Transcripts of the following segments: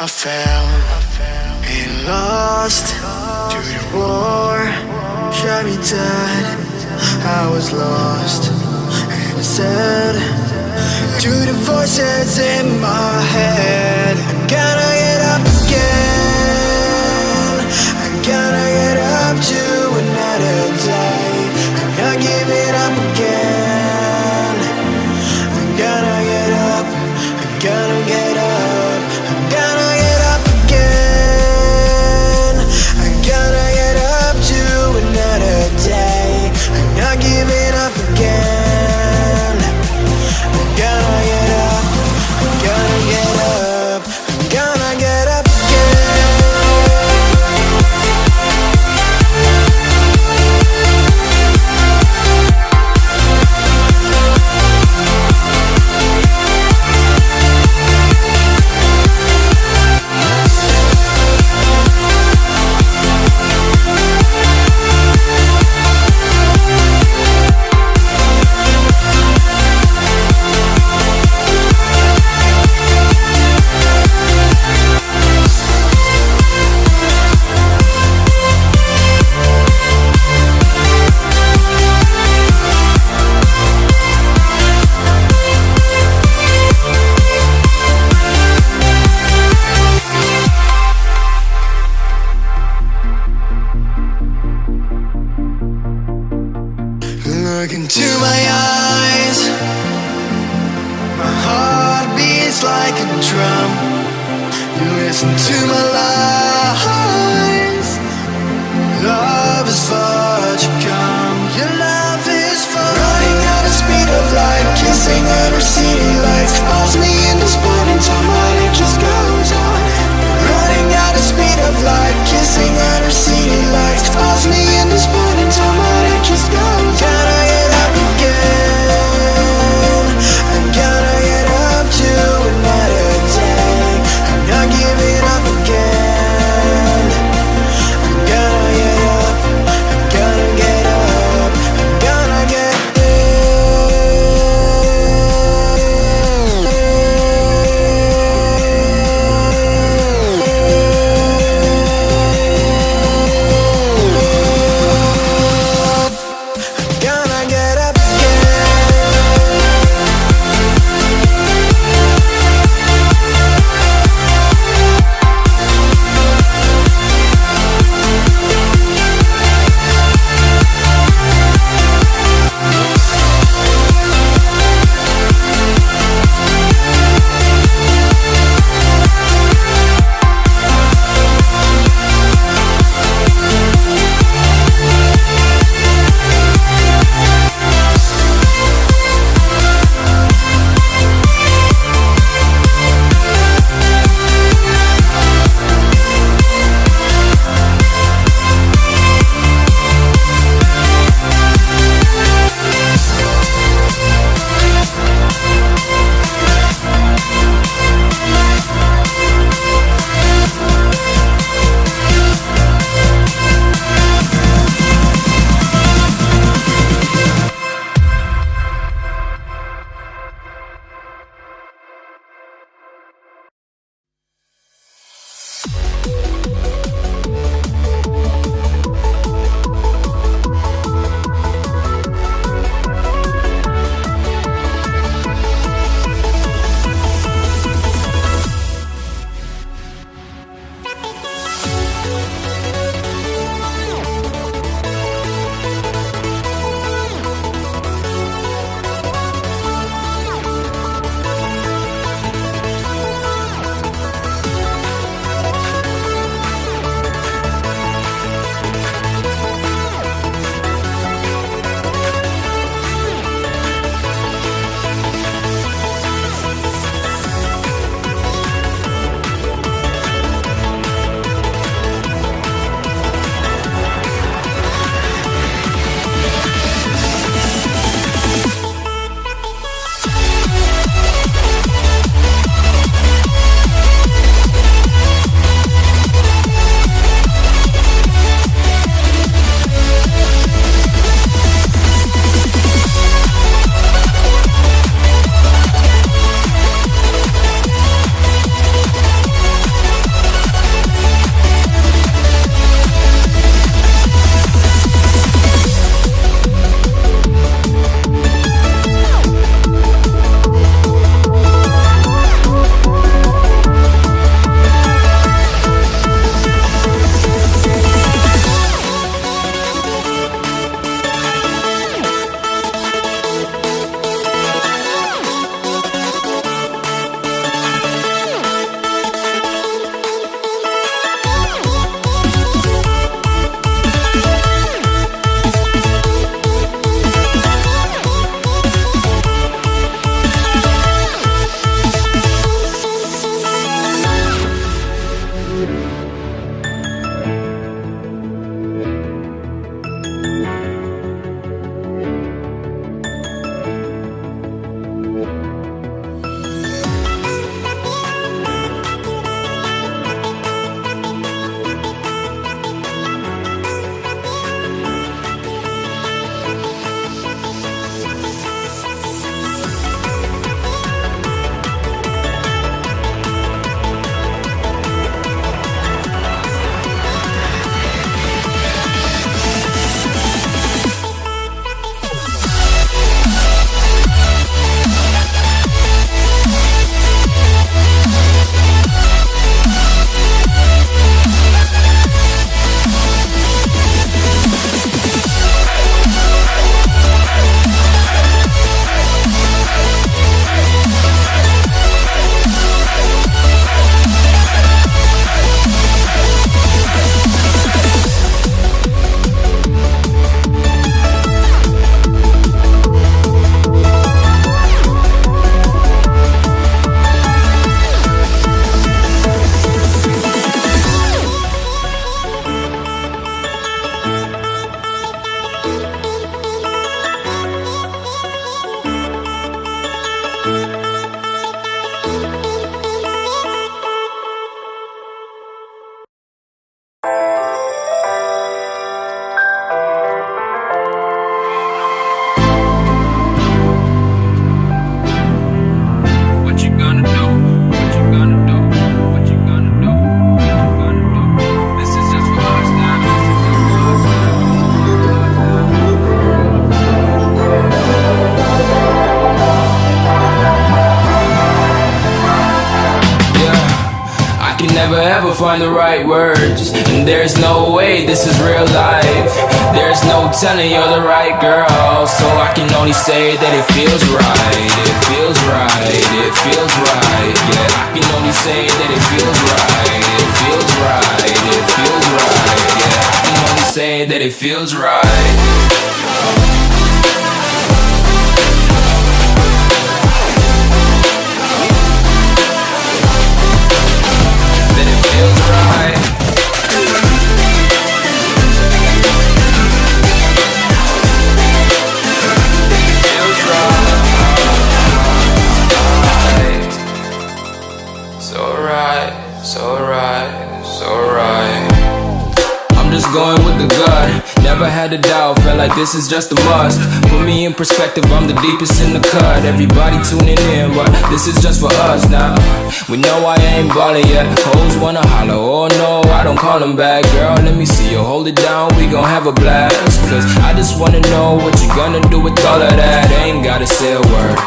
I fell and lost to the war, shot me dead. I was lost and I said to the voices in my head, I'm gonna get up again. I'm gonna get up to another day. I'm not giving up again. I'm gonna get up. I'm gonna get up. I'm gonna get up again. I'm gonna get up to another day. I'm not giving up again. I'm gonna get up. I'm gonna get up. I'm gonna get up look into my eyes. My heart beats like a drum. You listen to my lies. Love is far to come. Your love is far. Running at the speed of light, kissing under city lights. Calls me in this point in time, but it just goes on. Running at the speed of light, kissing under city lights. Calls me in this point in time, but it just goes on. Gotta get up again. I'm gonna get up to another day. I'm not giving up again. can never ever find the right words, and there's no way this is real life. There's no telling you're the right girl, so I can only say that it feels right. It feels right, it feels right. Yeah, I can only say that it feels right. It feels right, it feels right. Yeah, I can only say that it feels right. Feels right. Feels right. So right, so right, so right. I'm just going with the gut. Never had a doubt, felt like this is just a must. Put me in perspective, I'm the deepest in the cut. Everybody tuning in, but this is just for us now. We know I ain't ballin' yet. Hoes wanna holler, oh no, I don't call them back. Girl, let me see you hold it down, we gon' have a blast. Cause I just wanna know what you gonna do with all of that. Ain't gotta say a word,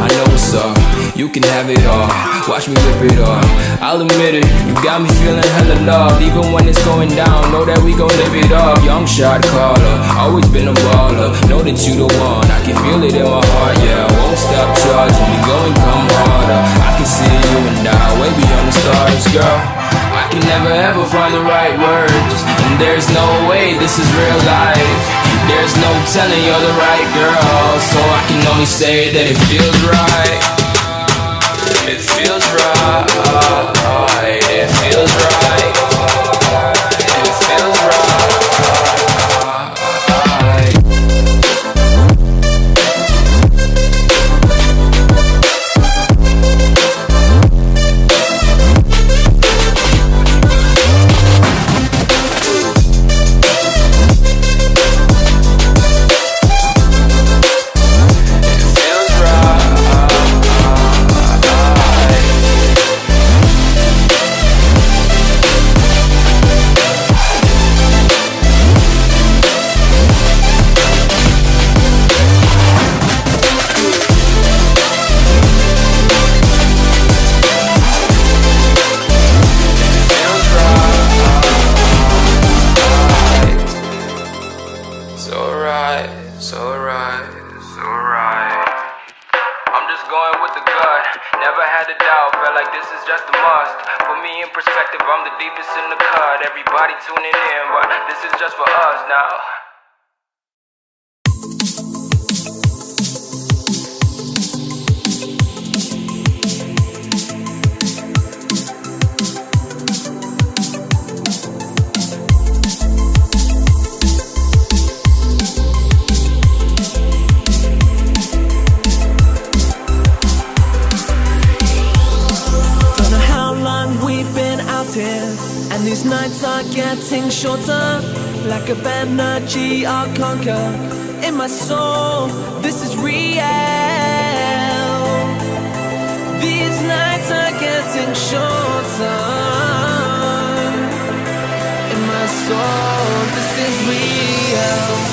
I know what's up. You can have it all, watch me rip it off. I'll admit it, you got me feeling hella loved. Even when it's going down, know that we gon' live it up. Young shot caller, always been a baller. Know that you the one, I can feel it in my heart. Yeah, I won't stop charging me, go and come harder. I can see you and I, way beyond the stars, girl. I can never ever find the right words, and there's no way this is real life. There's no telling you're the right girl, so I can only say that it feels right. It feels right. It feels right. It feels right. Everybody tuning in, but this is just for us now. And these nights are getting shorter. Lack of energy I'll conquer. In my soul, this is real. These nights are getting shorter. In my soul, this is real.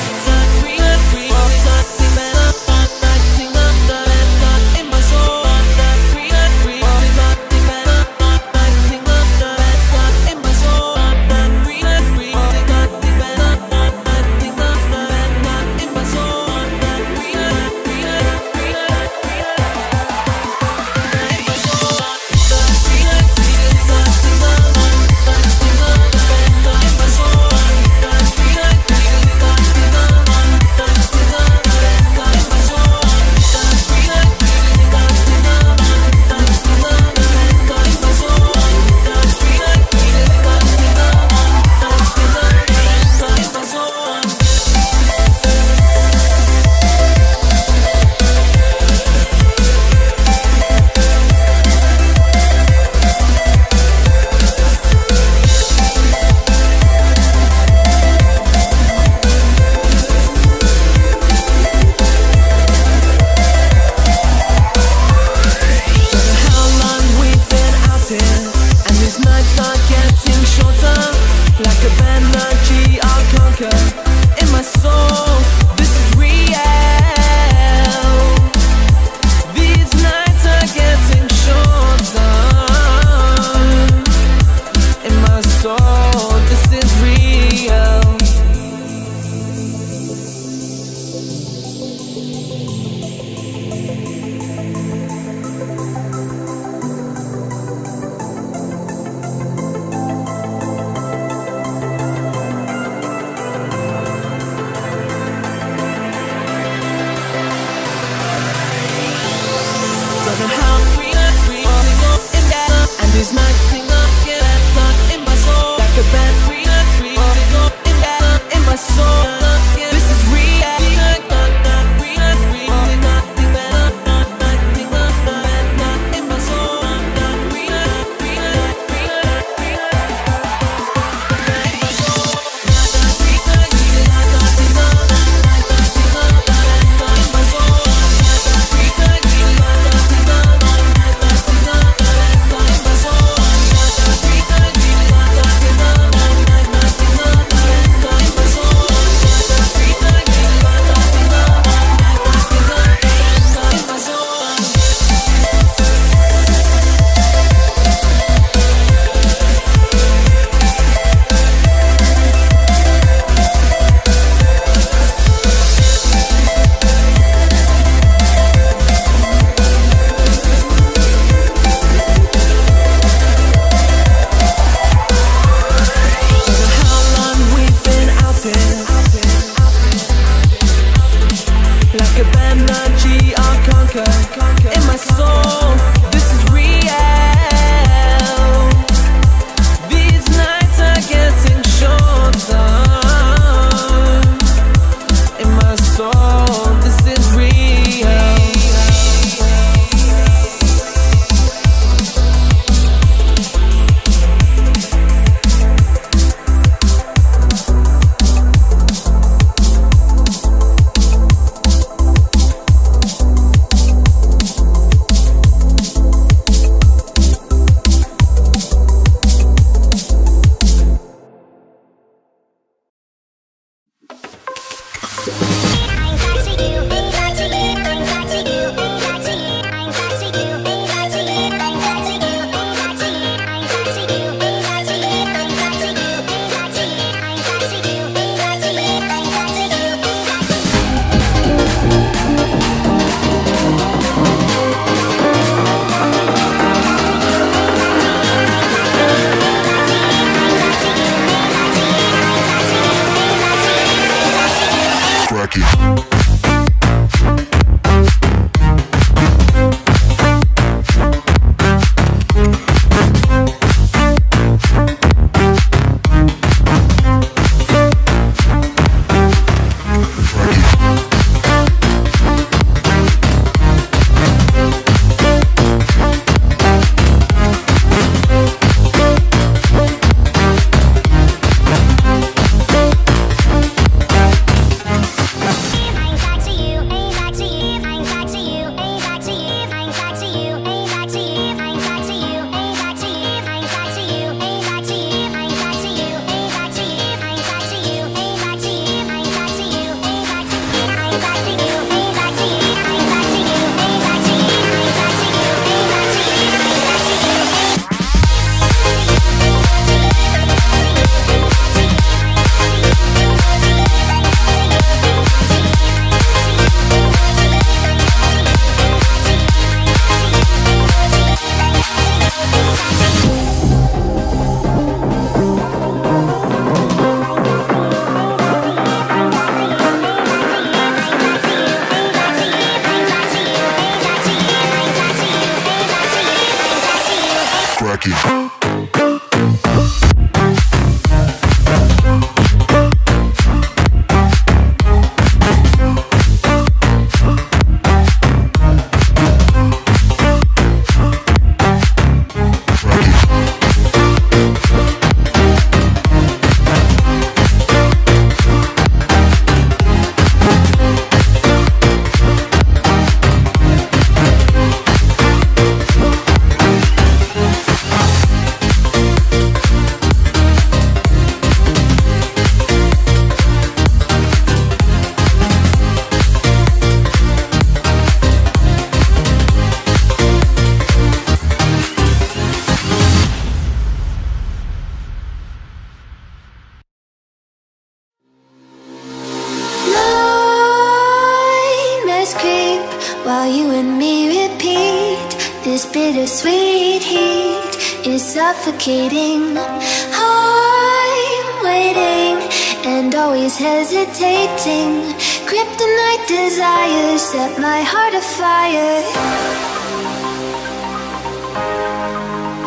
Nightmares creep while you and me repeat. This bittersweet heat is suffocating. I'm waiting and always hesitating. Kryptonite desires set my heart afire.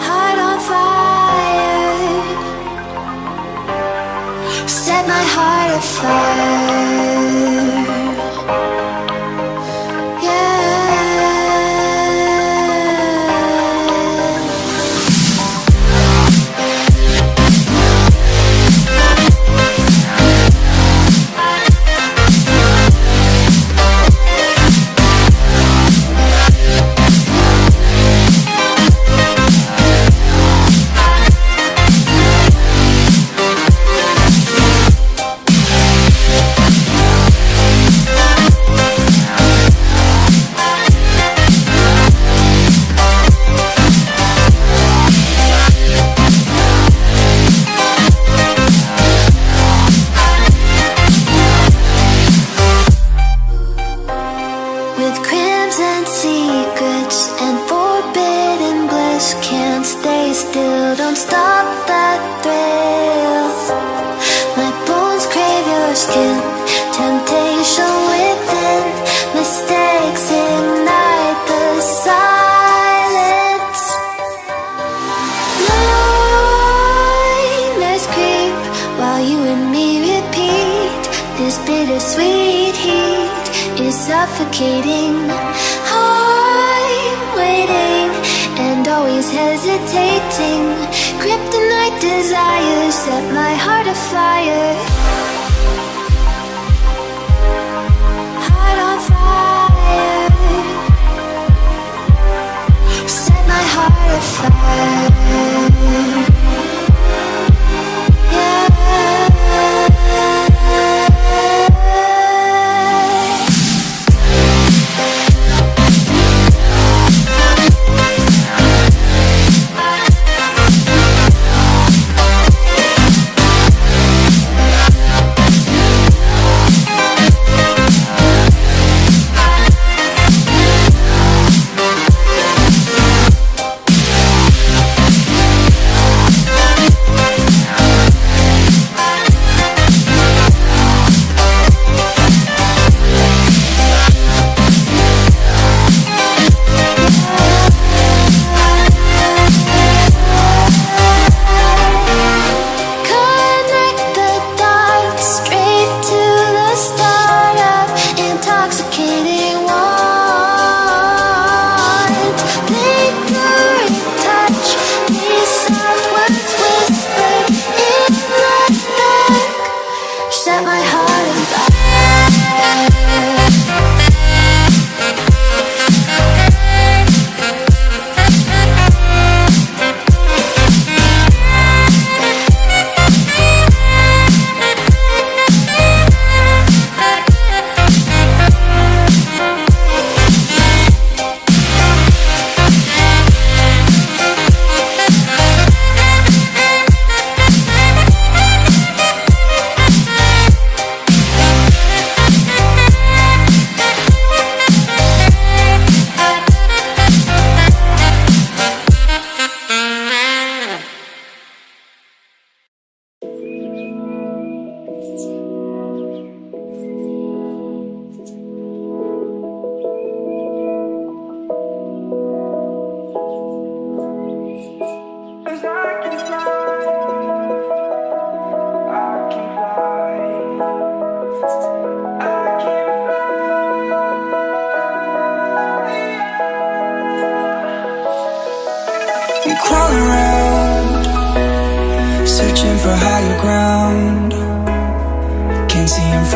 Heart on fire. Set my heart afire. With crimson secrets and forbidden bliss, can't stay still, don't stop that thrill. My bones crave your skin, temptation within, mistakes ignite the silence. Nightmares creep while you and me repeat. This bittersweet heat is suffocating. I'm waiting and always hesitating. Kryptonite desires set my heart afire. Heart on fire. Set my heart afire.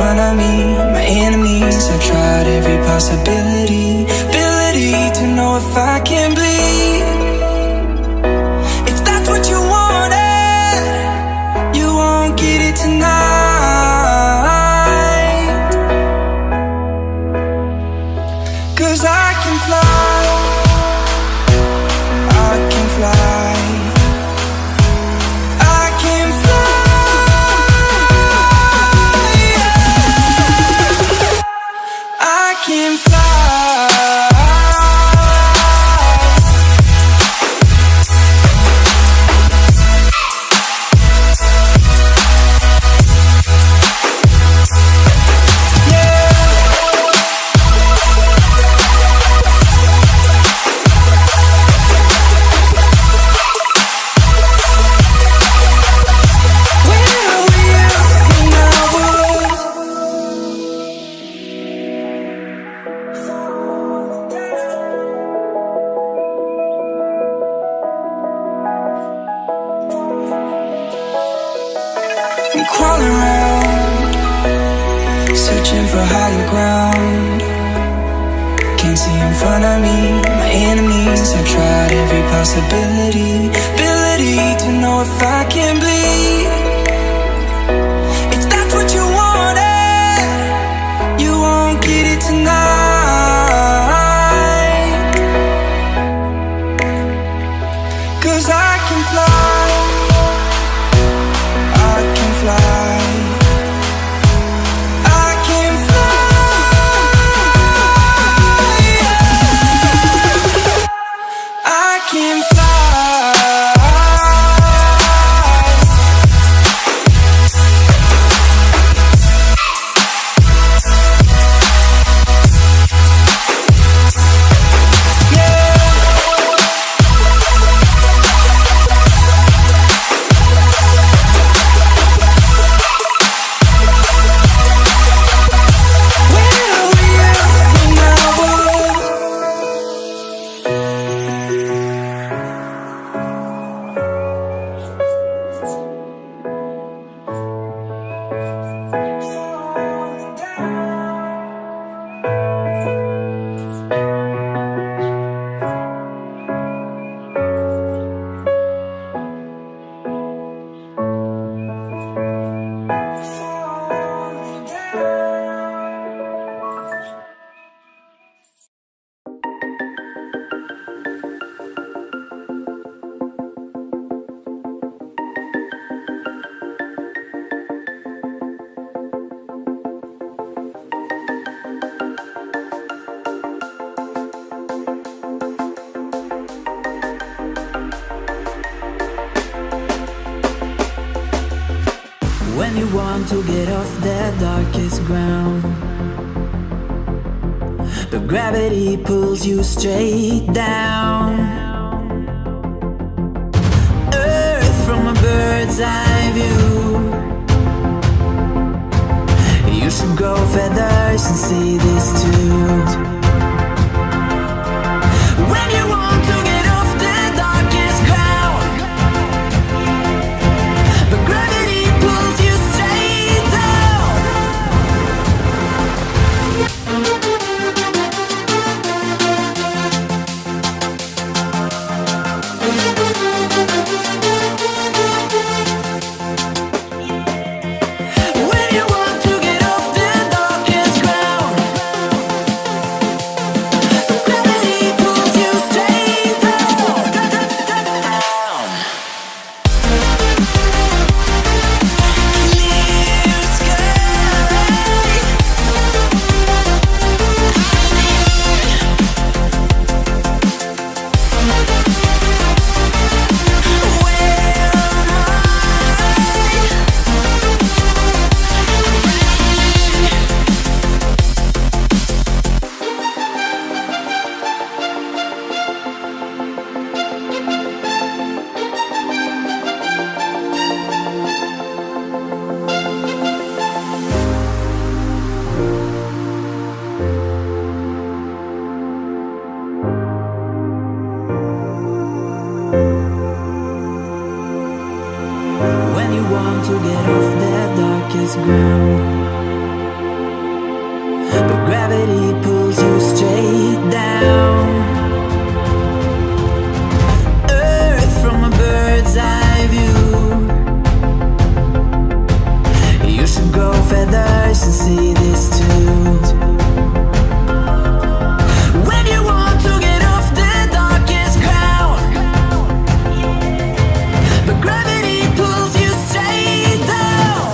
front of me, my enemies. I've tried every possibility, ability to know if I can bleed. If that's what you wanted, you won't get it tonight. 'Cause I can fly, I can fly, I can fly, yeah. I can fly. I'm crawling around, searching for higher ground. Can't see in front of me, my enemies. I've tried every possibility, ability to know if I can bleed. If that's what you wanted, you won't get it tonight. 'Cause I can fly, I can fly, I can fly, yeah. I can fly. When you want to get off that darkest ground, but gravity pulls you straight down. Earth from a bird's eye view. You should grow feathers and see this too. When you want to get off the darkest ground, but gravity pulls you straight down. When you want to get off the darkest ground, When you want to get off that darkest ground, gravity pulls you straight down. Earth from a bird's eye view. You should grow feathers and see this too. When you want to get off the darkest ground, but gravity pulls you straight down.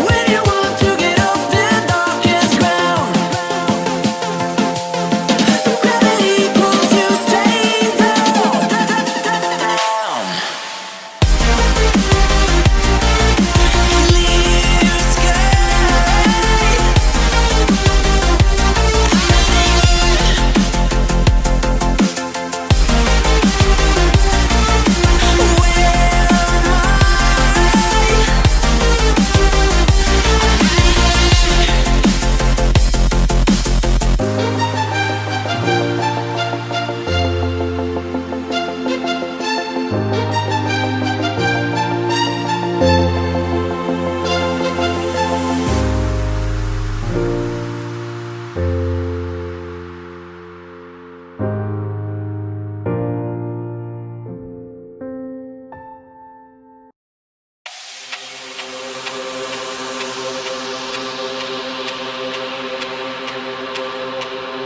When you want to get off the darkest ground, gravity pulls you straight down. Clear sky.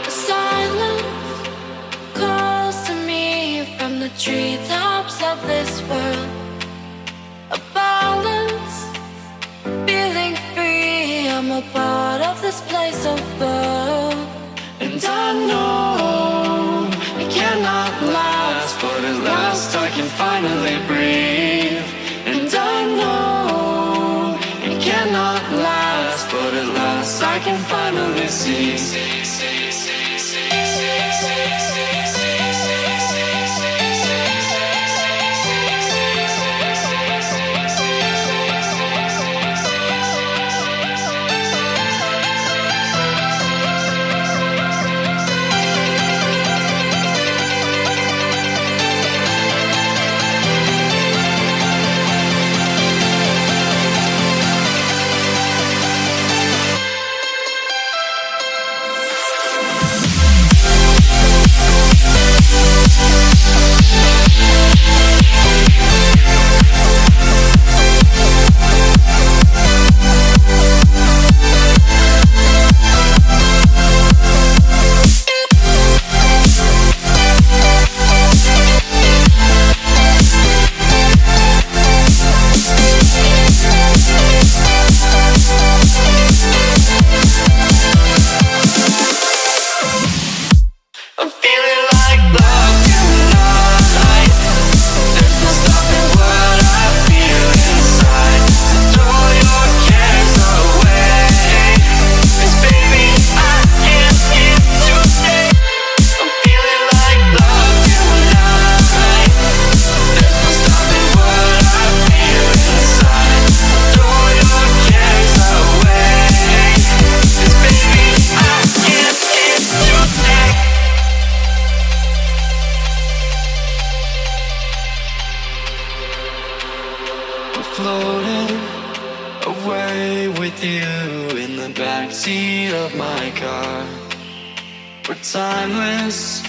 Silence calls to me from the treetops of this world. A balance, feeling free. I'm a part of this place of birth. And I know it cannot last, but at last I can finally breathe. And I know it cannot last, but at last I can finally see. I'm feeling like love tonight. There's no stopping what I feel inside. So throw your cares away, 'cause baby I can't live today. I'm feeling like love tonight. There's no stopping what I feel inside. So throw your cares away, 'cause baby I can't live today. Floating away with you in the backseat of my car. We're timeless,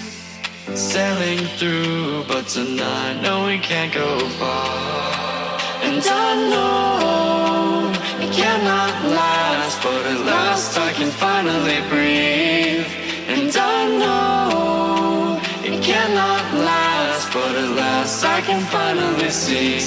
sailing through, but tonight, no, we can't go far. And I know it cannot last, but at last I can finally breathe. And I know it cannot last, but at last I can finally see.